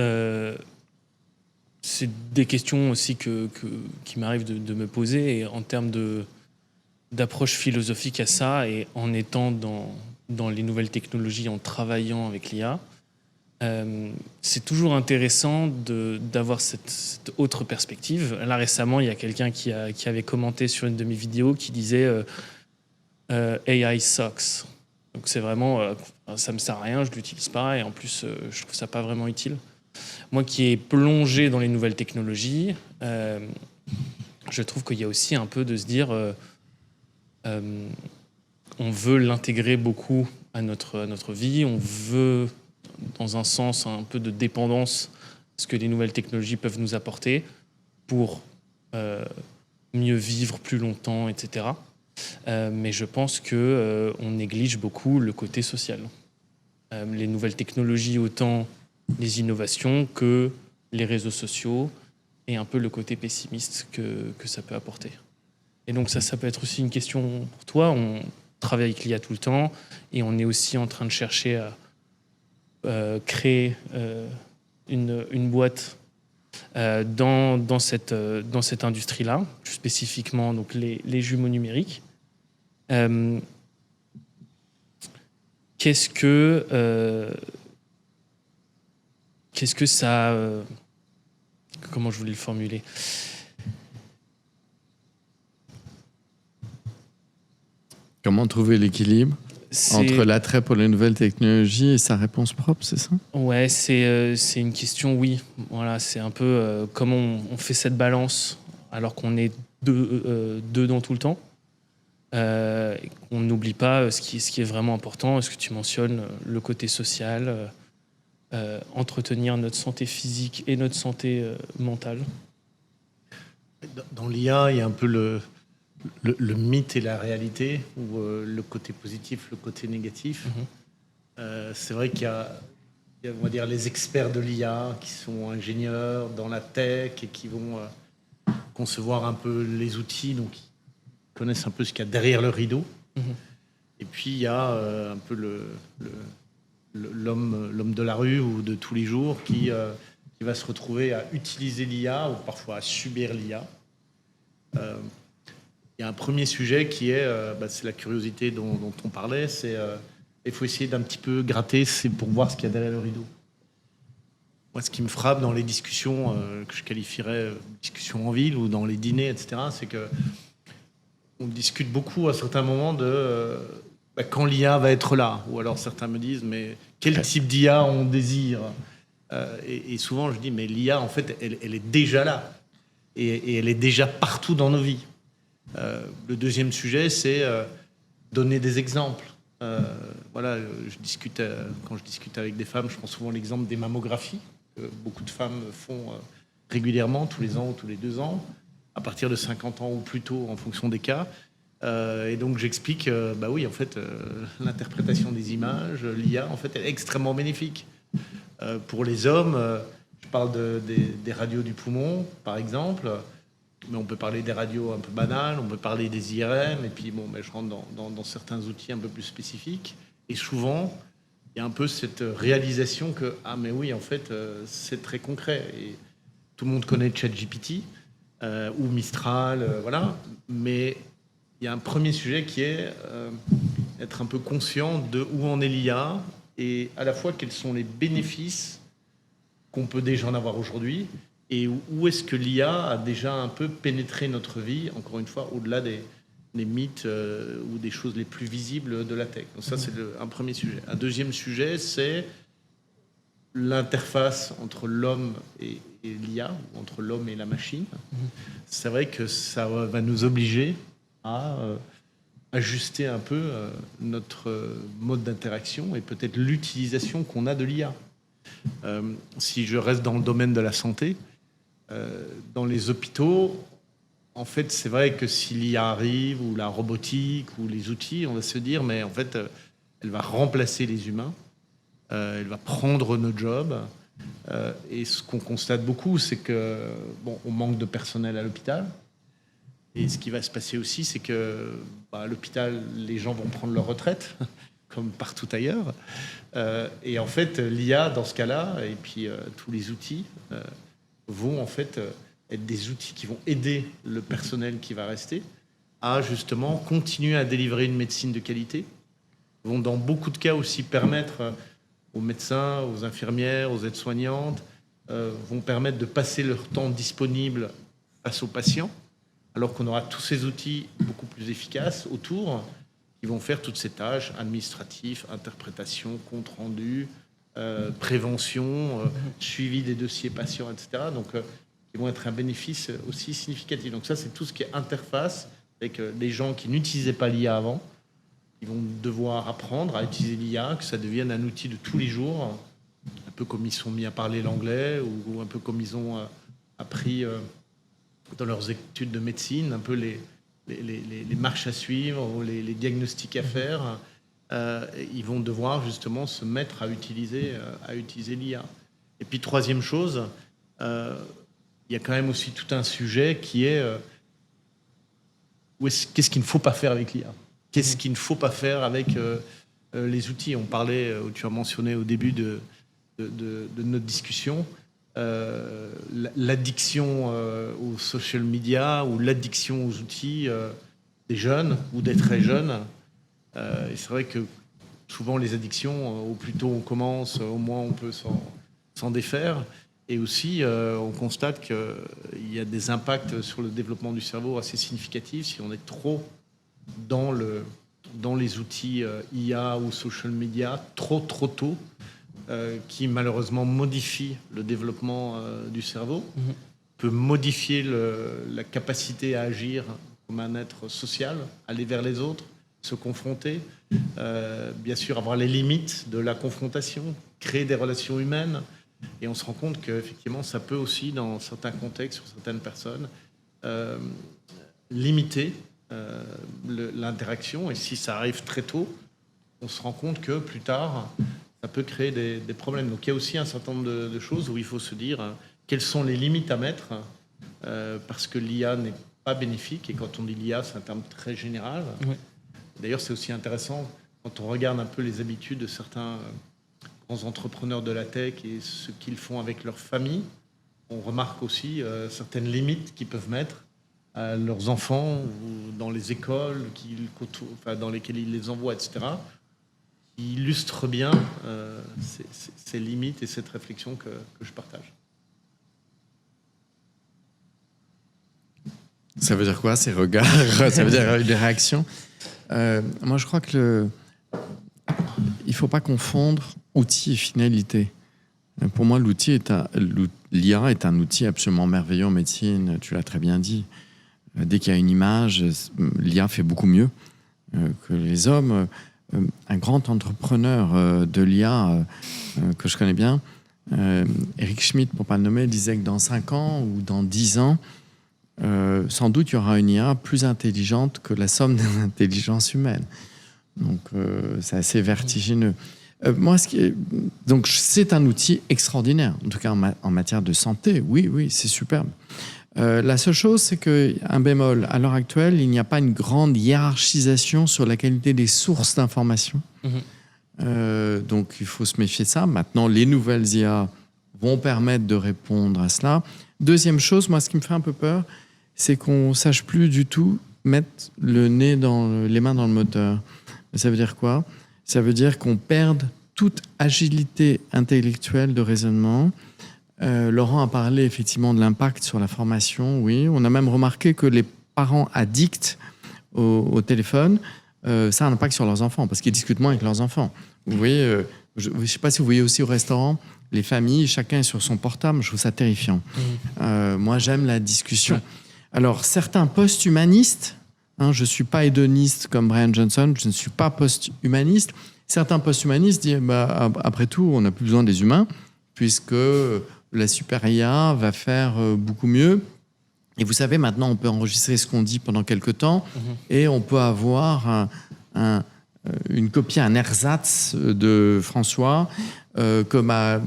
des questions aussi qui m'arrivent de me poser. Et en termes d'approche philosophique à ça, et en étant dans les nouvelles technologies en travaillant avec l'IA, c'est toujours intéressant d'avoir cette autre perspective. Là, récemment, il y a quelqu'un qui avait commenté sur une de mes vidéos qui disait AI sucks. Donc c'est vraiment, ça me sert à rien, je l'utilise pas et en plus, je trouve ça pas vraiment utile. Moi qui ai plongé dans les nouvelles technologies, je trouve qu'il y a aussi un peu de se dire, on veut l'intégrer beaucoup à notre vie, on veut, dans un sens, un peu de dépendance à ce que les nouvelles technologies peuvent nous apporter pour mieux vivre plus longtemps, etc. Mais je pense qu'on néglige beaucoup le côté social. Les nouvelles technologies, autant les innovations que les réseaux sociaux, et un peu le côté pessimiste que ça peut apporter. Et donc ça peut être aussi une question pour toi. On travaille avec l'IA tout le temps, et on est aussi en train de chercher à créer une boîte dans cette industrie-là, plus spécifiquement donc les jumeaux numériques. Qu'est-ce que ça... comment je voulais le formuler ? Comment trouver l'équilibre entre l'attrait pour les nouvelles technologies et sa réponse propre, c'est ça ? Ouais, c'est une question, oui. Voilà, c'est un peu comment on fait cette balance alors qu'on est dedans tout le temps. On n'oublie pas ce qui est vraiment important. Ce que tu mentionnes, le côté social, entretenir notre santé physique et notre santé mentale. Dans l'IA, il y a un peu le mythe et la réalité, ou le côté positif, le côté négatif. C'est vrai qu'il y a, on va dire, les experts de l'IA qui sont ingénieurs dans la tech et qui vont concevoir un peu les outils, donc ils connaissent un peu ce qu'il y a derrière le rideau. Et puis il y a un peu l'homme de la rue ou de tous les jours qui va se retrouver à utiliser l'IA ou parfois à subir l'IA. Il y a un premier sujet qui est, c'est la curiosité dont on parlait, c'est il faut essayer d'un petit peu gratter, c'est pour voir ce qu'il y a derrière le rideau. Moi, ce qui me frappe dans les discussions que je qualifierais discussions en ville ou dans les dîners, etc., c'est que on discute beaucoup à certains moments de quand l'IA va être là. Ou alors certains me disent, mais quel type d'IA on désire ? Et souvent, je dis, mais l'IA, en fait, elle est déjà là. Et elle est déjà partout dans nos vies. Le deuxième sujet, c'est donner des exemples. Voilà, quand je discute avec des femmes, je prends souvent l'exemple des mammographies que beaucoup de femmes font régulièrement, tous les ans ou tous les 2 ans, à partir de 50 ans ou plus tôt, en fonction des cas. Et donc, j'explique, oui, en fait, l'interprétation des images, l'IA, en fait, elle est extrêmement bénéfique. Pour les hommes, je parle des radios du poumon, par exemple, mais on peut parler des radios un peu banales, on peut parler des IRM, et puis je rentre dans certains outils un peu plus spécifiques. Et souvent, il y a un peu cette réalisation que, mais oui, en fait, c'est très concret. Et tout le monde connaît ChatGPT ou Mistral, voilà. Mais il y a un premier sujet qui est être un peu conscient de où en est l'IA et à la fois quels sont les bénéfices qu'on peut déjà en avoir aujourd'hui et où est-ce que l'IA a déjà un peu pénétré notre vie, encore une fois, au-delà des mythes ou des choses les plus visibles de la tech. Donc ça, c'est un premier sujet. Un deuxième sujet, c'est l'interface entre l'homme et l'IA, ou entre l'homme et la machine. C'est vrai que ça va nous obliger à ajuster un peu notre mode d'interaction et peut-être l'utilisation qu'on a de l'IA. Si je reste dans le domaine de la santé, dans les hôpitaux, en fait, c'est vrai que si l'IA arrive, ou la robotique, ou les outils, on va se dire, mais en fait, elle va remplacer les humains, elle va prendre nos jobs. Et ce qu'on constate beaucoup, c'est que on manque de personnel à l'hôpital. Et ce qui va se passer aussi, c'est que à l'hôpital, les gens vont prendre leur retraite, comme partout ailleurs. Et en fait, l'IA, dans ce cas-là, et puis tous les outils, vont en fait être des outils qui vont aider le personnel qui va rester à justement continuer à délivrer une médecine de qualité vont dans beaucoup de cas aussi permettre aux médecins, aux infirmières, aux aides-soignantes, vont permettre de passer leur temps disponible face aux patients, alors qu'on aura tous ces outils beaucoup plus efficaces autour qui vont faire toutes ces tâches administratives, interprétation, compte-rendu, prévention, suivi des dossiers patients, etc. Donc, qui vont être un bénéfice aussi significatif. Donc ça, c'est tout ce qui est interface avec les gens qui n'utilisaient pas l'IA avant. Ils vont devoir apprendre à utiliser l'IA, que ça devienne un outil de tous les jours, un peu comme ils sont mis à parler l'anglais ou un peu comme ils ont appris dans leurs études de médecine, un peu les marches à suivre ou les diagnostics à faire. Ils vont devoir justement se mettre à utiliser l'IA. Et puis troisième chose, il y a quand même aussi tout un sujet qui est qu'est-ce qu'il ne faut pas faire avec l'IA ? Qu'est-ce qu'il ne faut pas faire avec les outils ? On parlait, tu as mentionné au début de notre discussion, l'addiction aux social media ou l'addiction aux outils des jeunes ou des très jeunes. Et c'est vrai que souvent les addictions, au plus tôt on commence, au moins on peut s'en défaire. Et aussi, on constate qu'il y a des impacts sur le développement du cerveau assez significatifs si on est trop dans les outils IA ou social media trop tôt, qui malheureusement modifient le développement du cerveau, peut modifier la capacité à agir comme un être social, aller vers les autres, se confronter, bien sûr avoir les limites de la confrontation, créer des relations humaines. Et on se rend compte qu'effectivement, ça peut aussi, dans certains contextes, sur certaines personnes, limiter l'interaction. Et si ça arrive très tôt, on se rend compte que plus tard, ça peut créer des problèmes. Donc il y a aussi un certain nombre de choses où il faut se dire quelles sont les limites à mettre, parce que l'IA n'est pas bénéfique. Et quand on dit l'IA, c'est un terme très général. Oui. D'ailleurs, c'est aussi intéressant quand on regarde un peu les habitudes de certains grands entrepreneurs de la tech et ce qu'ils font avec leur famille. On remarque aussi certaines limites qu'ils peuvent mettre à leurs enfants ou dans les écoles dans lesquelles ils les envoient, etc., qui illustrent bien ces limites et cette réflexion que je partage. Ça veut dire quoi, ces regards? Ça veut dire des réactions? Moi, je crois que il ne faut pas confondre outil et finalité. Pour moi, l'IA est un outil absolument merveilleux en médecine, tu l'as très bien dit. Dès qu'il y a une image, l'IA fait beaucoup mieux que les hommes. Un grand entrepreneur de l'IA que je connais bien, Eric Schmidt, pour ne pas le nommer, disait que dans 5 ans ou dans 10 ans, sans doute il y aura une IA plus intelligente que la somme des intelligences humaines. Donc c'est assez vertigineux. Donc c'est un outil extraordinaire, en tout cas en matière de santé. Oui, c'est superbe. La seule chose, c'est qu'un bémol, à l'heure actuelle, il n'y a pas une grande hiérarchisation sur la qualité des sources d'information. Donc il faut se méfier de ça. Maintenant, les nouvelles IA vont permettre de répondre à cela. Deuxième chose, moi, ce qui me fait un peu peur, c'est qu'on ne sache plus du tout mettre les mains dans le moteur. Ça veut dire quoi ? Ça veut dire qu'on perde toute agilité intellectuelle de raisonnement. Laurent a parlé effectivement de l'impact sur la formation. Oui, on a même remarqué que les parents addicts au téléphone, ça a un impact sur leurs enfants parce qu'ils discutent moins avec leurs enfants. Vous voyez, je ne sais pas si vous voyez aussi au restaurant, les familles, chacun est sur son portable. Je trouve ça terrifiant. Moi, j'aime la discussion. Alors, certains post-humanistes, je ne suis pas hédoniste comme Brian Johnson, je ne suis pas post-humaniste. Certains post-humanistes disent, après tout, on n'a plus besoin des humains, puisque la super IA va faire beaucoup mieux. Et vous savez, maintenant, on peut enregistrer ce qu'on dit pendant quelques temps, et on peut avoir une copie, un ersatz de François, que ma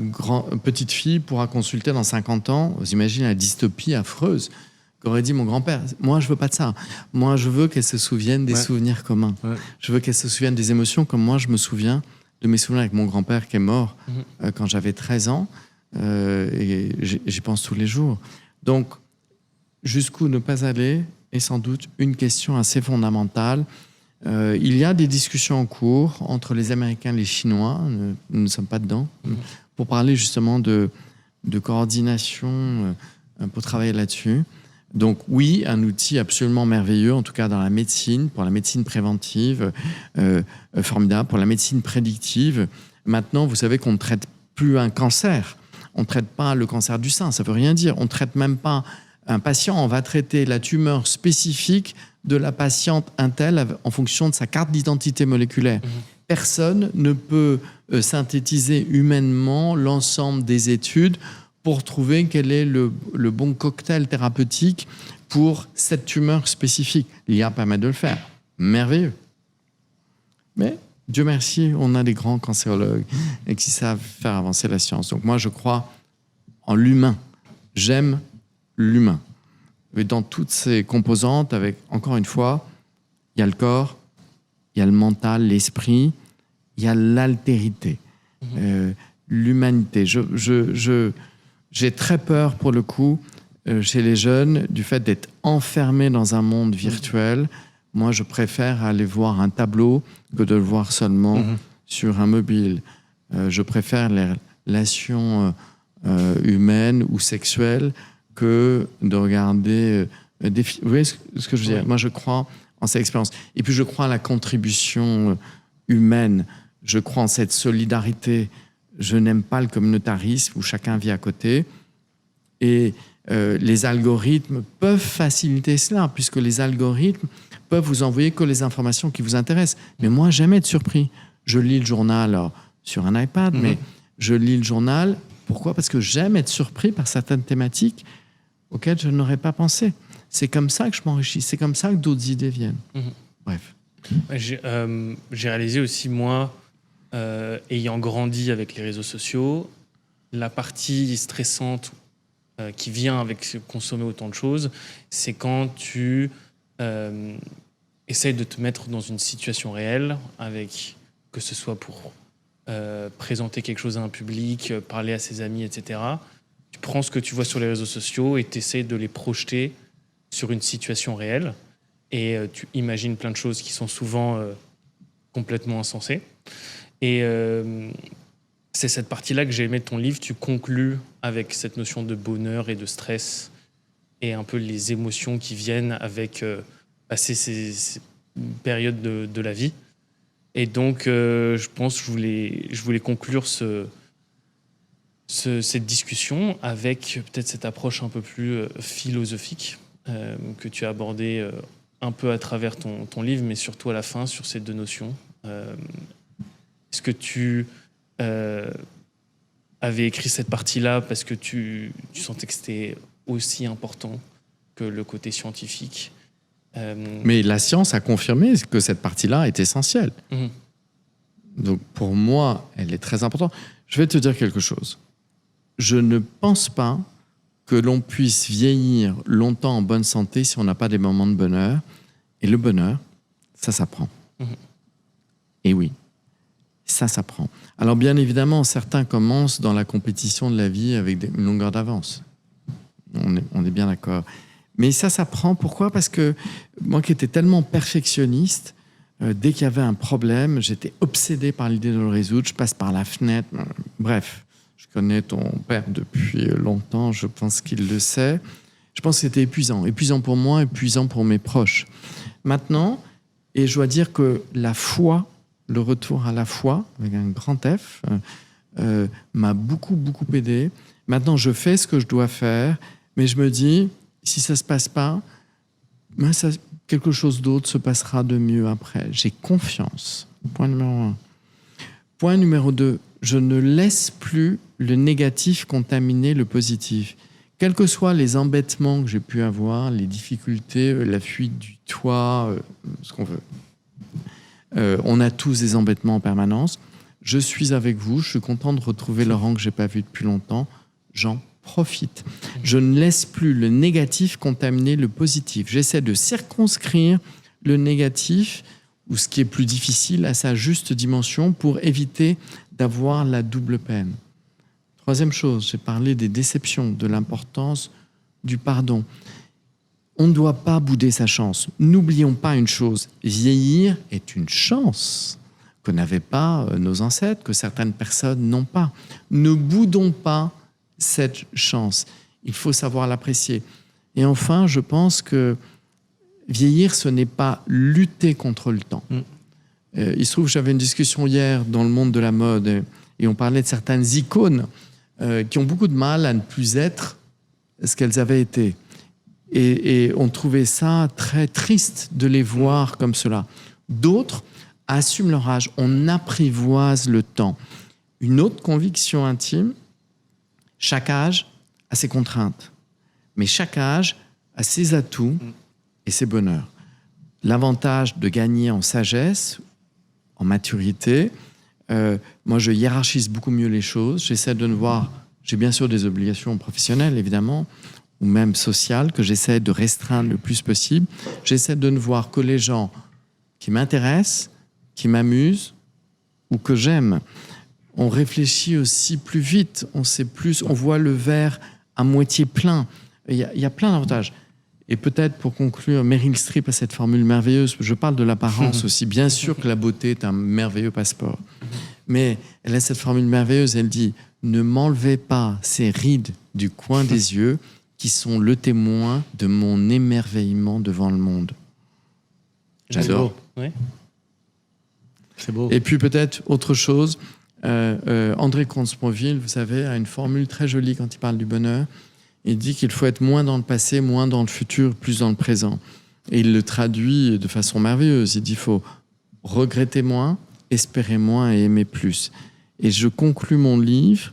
petite fille pourra consulter dans 50 ans. Vous imaginez la dystopie affreuse qu'aurait dit mon grand-père. Moi, je veux pas de ça. Moi, je veux qu'elle se souvienne des souvenirs communs. Je veux qu'elle se souvienne des émotions comme moi, je me souviens de mes souvenirs avec mon grand-père qui est mort quand j'avais 13 ans. Et j'y pense tous les jours. Donc, jusqu'où ne pas aller est sans doute une question assez fondamentale. Il y a des discussions en cours entre les Américains et les Chinois, nous ne sommes pas dedans, pour parler justement de coordination, pour travailler là-dessus. Donc oui, un outil absolument merveilleux, en tout cas dans la médecine, pour la médecine préventive, formidable, pour la médecine prédictive. Maintenant, vous savez qu'on ne traite plus un cancer, on ne traite pas le cancer du sein, ça ne veut rien dire. On ne traite même pas un patient, on va traiter la tumeur spécifique de la patiente untel en fonction de sa carte d'identité moléculaire. Personne ne peut synthétiser humainement l'ensemble des études pour trouver quel est le bon cocktail thérapeutique pour cette tumeur spécifique. L'IA permet de le faire. Merveilleux. Mais, Dieu merci, on a des grands cancérologues et qui savent faire avancer la science. Donc moi, je crois en l'humain. J'aime l'humain. Et dans toutes ses composantes, avec, encore une fois, il y a le corps, il y a le mental, l'esprit, il y a l'altérité, l'humanité. J'ai très peur, pour le coup, chez les jeunes, du fait d'être enfermés dans un monde virtuel. Moi, je préfère aller voir un tableau que de le voir seulement sur un mobile. Je préfère les relations humaines ou sexuelles que de regarder des films. Vous voyez ce que je veux dire ? Moi, je crois en cette expérience. Et puis, je crois à la contribution humaine. Je crois en cette solidarité. Je n'aime pas le communautarisme où chacun vit à côté. Et les algorithmes peuvent faciliter cela, puisque les algorithmes peuvent vous envoyer que les informations qui vous intéressent. Mais moi, j'aime être surpris. Je lis le journal sur un iPad, mais je lis le journal. Pourquoi ? Parce que j'aime être surpris par certaines thématiques auxquelles je n'aurais pas pensé. C'est comme ça que je m'enrichis. C'est comme ça que d'autres idées viennent. Bref. J'ai réalisé aussi, moi, ayant grandi avec les réseaux sociaux, la partie stressante qui vient avec consommer autant de choses, c'est quand tu essayes de te mettre dans une situation réelle, avec, que ce soit pour présenter quelque chose à un public, parler à ses amis, etc. Tu prends ce que tu vois sur les réseaux sociaux et tu essaies de les projeter sur une situation réelle. Et tu imagines plein de choses qui sont souvent complètement insensées. Et c'est cette partie-là que j'ai aimé de ton livre. Tu conclus avec cette notion de bonheur et de stress et un peu les émotions qui viennent avec ces périodes de la vie. Et donc, je pense que je voulais conclure cette discussion avec peut-être cette approche un peu plus philosophique que tu as abordée un peu à travers ton livre, mais surtout à la fin sur ces deux notions. Est-ce que tu avais écrit cette partie-là parce que tu sentais que c'était aussi important que le côté scientifique? Mais la science a confirmé que cette partie-là est essentielle. Donc pour moi, elle est très importante. Je vais te dire quelque chose. Je ne pense pas que l'on puisse vieillir longtemps en bonne santé si on n'a pas des moments de bonheur. Et le bonheur, ça s'apprend. Et oui, ça s'apprend. Alors bien évidemment, certains commencent dans la compétition de la vie avec une longueur d'avance. On est bien d'accord. Mais ça s'apprend. Pourquoi ? Parce que moi qui étais tellement perfectionniste, dès qu'il y avait un problème, j'étais obsédé par l'idée de le résoudre. Je passe par la fenêtre. Bref, je connais ton père depuis longtemps. Je pense qu'il le sait. Je pense que c'était épuisant. Épuisant pour moi, épuisant pour mes proches. Maintenant, et je dois dire que la foi, le retour à la foi, avec un grand F, m'a beaucoup, beaucoup aidé. Maintenant, je fais ce que je dois faire, mais je me dis, si ça ne se passe pas, quelque chose d'autre se passera de mieux après. J'ai confiance. Point numéro 1. Point numéro 2, je ne laisse plus le négatif contaminer le positif. Quels que soient les embêtements que j'ai pu avoir, les difficultés, la fuite du toit, ce qu'on veut. On a tous des embêtements en permanence. Je suis avec vous, je suis content de retrouver Laurent que je n'ai pas vu depuis longtemps. J'en profite. Je ne laisse plus le négatif contaminer le positif. J'essaie de circonscrire le négatif, ou ce qui est plus difficile, à sa juste dimension pour éviter d'avoir la double peine. Troisième chose, j'ai parlé des déceptions, de l'importance du pardon. on ne doit pas bouder sa chance. N'oublions pas une chose, vieillir est une chance que n'avaient pas nos ancêtres, que certaines personnes n'ont pas. Ne boudons pas cette chance. Il faut savoir l'apprécier. Et enfin, je pense que vieillir, ce n'est pas lutter contre le temps. Il se trouve que j'avais une discussion hier dans le monde de la mode et on parlait de certaines icônes qui ont beaucoup de mal à ne plus être ce qu'elles avaient été. Et on trouvait ça très triste de les voir comme cela. D'autres assument leur âge. On apprivoise le temps. Une autre conviction intime, chaque âge a ses contraintes. Mais chaque âge a ses atouts et ses bonheurs. L'avantage de gagner en sagesse, en maturité, moi je hiérarchise beaucoup mieux les choses. J'essaie de ne voir, j'ai bien sûr des obligations professionnelles évidemment, ou même sociales, que j'essaie de restreindre le plus possible. J'essaie de ne voir que les gens qui m'intéressent, qui m'amusent ou que j'aime. On réfléchit aussi plus vite, on sait plus, on voit le verre à moitié plein. Il y a plein d'avantages. Et peut-être pour conclure, Meryl Streep a cette formule merveilleuse. Je parle de l'apparence aussi. Bien sûr que la beauté est un merveilleux passeport. Mais elle a cette formule merveilleuse. Elle dit « Ne m'enlevez pas ces rides du coin des yeux qui sont le témoin de mon émerveillement devant le monde. » J'adore. Ouais. C'est beau. Et puis peut-être autre chose. André Comte-Sponville, vous savez, a une formule très jolie quand il parle du bonheur. Il dit qu'il faut être moins dans le passé, moins dans le futur, plus dans le présent. Et il le traduit de façon merveilleuse. Il dit qu'il faut regretter moins, espérer moins et aimer plus. Et je conclus mon livre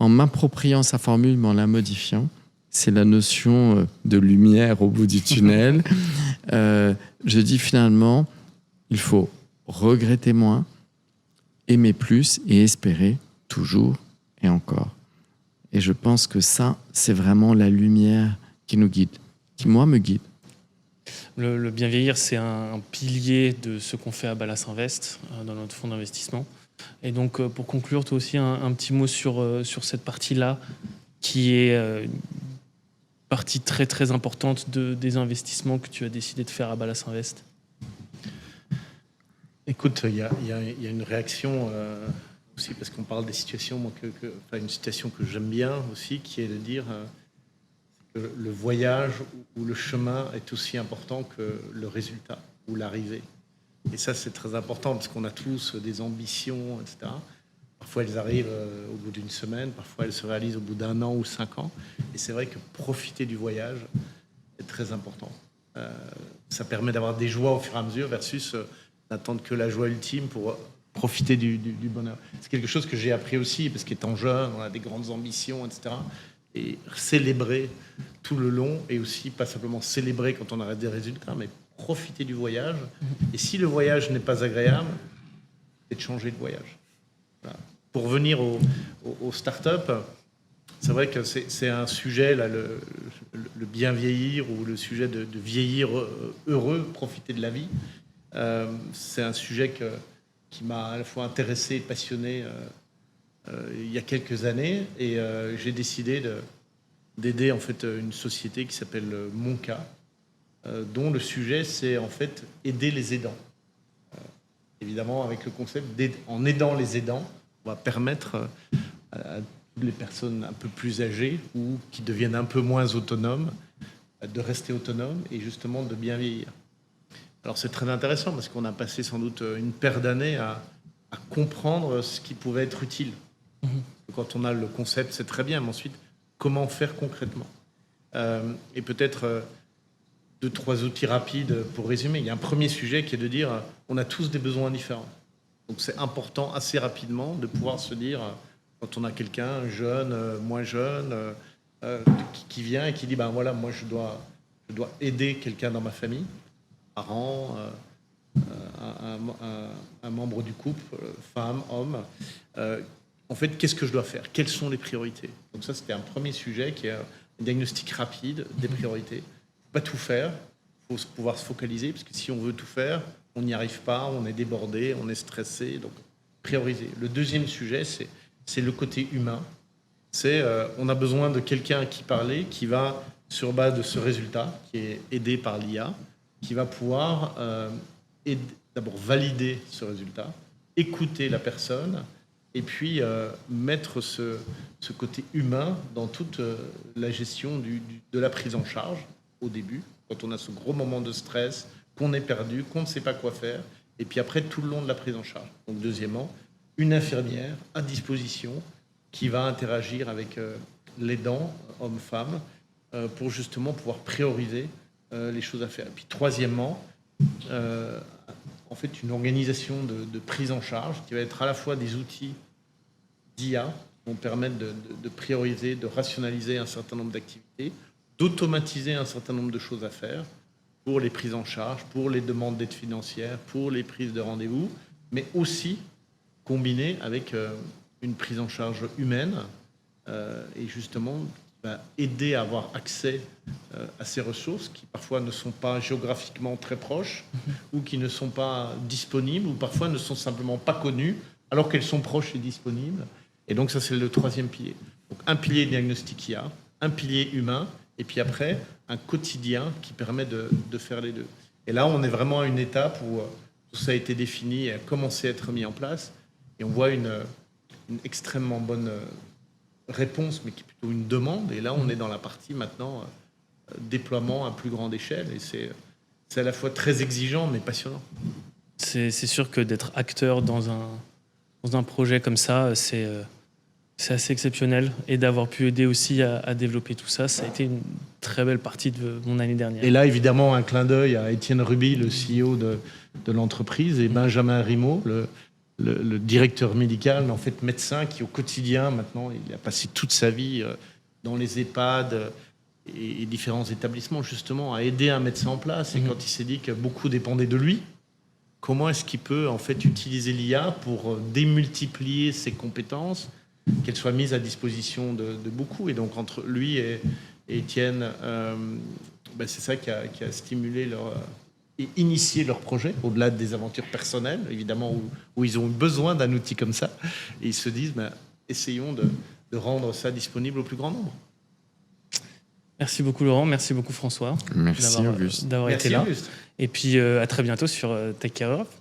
en m'appropriant sa formule, mais en la modifiant. C'est la notion de lumière au bout du tunnel. Je dis finalement, il faut regretter moins, aimer plus et espérer toujours et encore. Et je pense que ça, c'est vraiment la lumière qui nous guide, qui, moi, me guide. Le bien vieillir, c'est un pilier de ce qu'on fait à Ballas Invest, dans notre fonds d'investissement. Et donc, pour conclure, toi aussi, un petit mot sur cette partie-là, qui est une partie très, très importante des investissements que tu as décidé de faire à Ballas Invest. Écoute, il y a une réaction aussi, parce qu'on parle des situations, moi, une situation que j'aime bien aussi, qui est de dire que le voyage ou le chemin est aussi important que le résultat ou l'arrivée. Et ça, c'est très important, parce qu'on a tous des ambitions, etc. Parfois, elles arrivent au bout d'une semaine, parfois, elles se réalisent au bout d'un an ou 5 ans. Et c'est vrai que profiter du voyage est très important. Ça permet d'avoir des joies au fur et à mesure versus n'attendre que la joie ultime pour profiter du bonheur. C'est quelque chose que j'ai appris aussi, parce qu'étant jeune, on a des grandes ambitions, etc. Et célébrer tout le long, et aussi pas simplement célébrer quand on arrête des résultats, mais profiter du voyage. Et si le voyage n'est pas agréable, c'est de changer de voyage. Voilà. Pour revenir aux startups, c'est vrai que c'est un sujet, là, le bien vieillir, ou le sujet de vieillir heureux, profiter de la vie. C'est un sujet qui m'a à la fois intéressé et passionné il y a quelques années, et j'ai décidé d'aider en fait une société qui s'appelle Monka, dont le sujet c'est en fait aider les aidants. Évidemment, avec le concept en aidant les aidants, on va permettre à toutes les personnes un peu plus âgées ou qui deviennent un peu moins autonomes de rester autonomes et justement de bien vieillir. Alors c'est très intéressant parce qu'on a passé sans doute une paire d'années à comprendre ce qui pouvait être utile. Quand on a le concept, c'est très bien, mais ensuite, comment faire concrètement ? Et peut-être 2-3 outils rapides pour résumer. Il y a un premier sujet qui est de dire on a tous des besoins différents. Donc c'est important assez rapidement de pouvoir se dire, quand on a quelqu'un jeune, moins jeune, qui vient et qui dit ben voilà, moi je dois aider quelqu'un dans ma famille, parent, un membre du couple, femme, homme. En fait, qu'est-ce que je dois faire ? Quelles sont les priorités ? Donc ça, c'était un premier sujet qui est un diagnostic rapide des priorités. Il ne faut pas tout faire, il faut pouvoir se focaliser, parce que si on veut tout faire, on n'y arrive pas, on est débordé, on est stressé, donc prioriser. Le deuxième sujet, c'est le côté humain. On a besoin de quelqu'un à qui parler, qui va sur base de ce résultat qui est aidé par l'IA, qui va pouvoir d'abord valider ce résultat, écouter la personne et puis mettre ce côté humain dans toute la gestion de la prise en charge au début, quand on a ce gros moment de stress, qu'on est perdu, qu'on ne sait pas quoi faire, et puis après tout le long de la prise en charge. Donc deuxièmement, une infirmière à disposition qui va interagir avec l'aidant, homme-femme, pour justement pouvoir prioriser les choses à faire. Et puis troisièmement, en fait, une organisation de prise en charge qui va être à la fois des outils d'IA qui vont permettre de prioriser, de rationaliser un certain nombre d'activités, d'automatiser un certain nombre de choses à faire pour les prises en charge, pour les demandes d'aide financière, pour les prises de rendez-vous, mais aussi combiné avec une prise en charge humaine et justement va aider à avoir accès à ces ressources qui parfois ne sont pas géographiquement très proches ou qui ne sont pas disponibles ou parfois ne sont simplement pas connues alors qu'elles sont proches et disponibles. Et donc ça, c'est le troisième pilier. Donc un pilier diagnostic IA, un pilier humain et puis après un quotidien qui permet de faire les deux. Et là, on est vraiment à une étape où tout ça a été défini et a commencé à être mis en place et on voit une extrêmement bonne réponse, mais qui est plutôt une demande. Et là, on est dans la partie maintenant déploiement à plus grande échelle. Et c'est à la fois très exigeant, mais passionnant. C'est sûr que d'être acteur dans un projet comme ça, c'est assez exceptionnel. Et d'avoir pu aider aussi à développer tout ça, ça a été une très belle partie de mon année dernière. Et là, évidemment, un clin d'œil à Étienne Ruby, le CEO de l'entreprise, et Benjamin Rimaud, le directeur médical, mais en fait médecin qui au quotidien, maintenant, il a passé toute sa vie dans les EHPAD et différents établissements, justement, à aider un médecin en place. Et quand il s'est dit que beaucoup dépendait de lui, comment est-ce qu'il peut en fait utiliser l'IA pour démultiplier ses compétences, qu'elles soient mises à disposition de beaucoup. Et donc entre lui et Étienne, c'est ça qui a stimulé et initier leur projet, au-delà des aventures personnelles, évidemment, où ils ont besoin d'un outil comme ça. Et ils se disent, essayons de rendre ça disponible au plus grand nombre. Merci beaucoup Laurent, merci beaucoup François. Merci Auguste. D'avoir été là. Auguste. Et puis à très bientôt sur Tech Care Europe.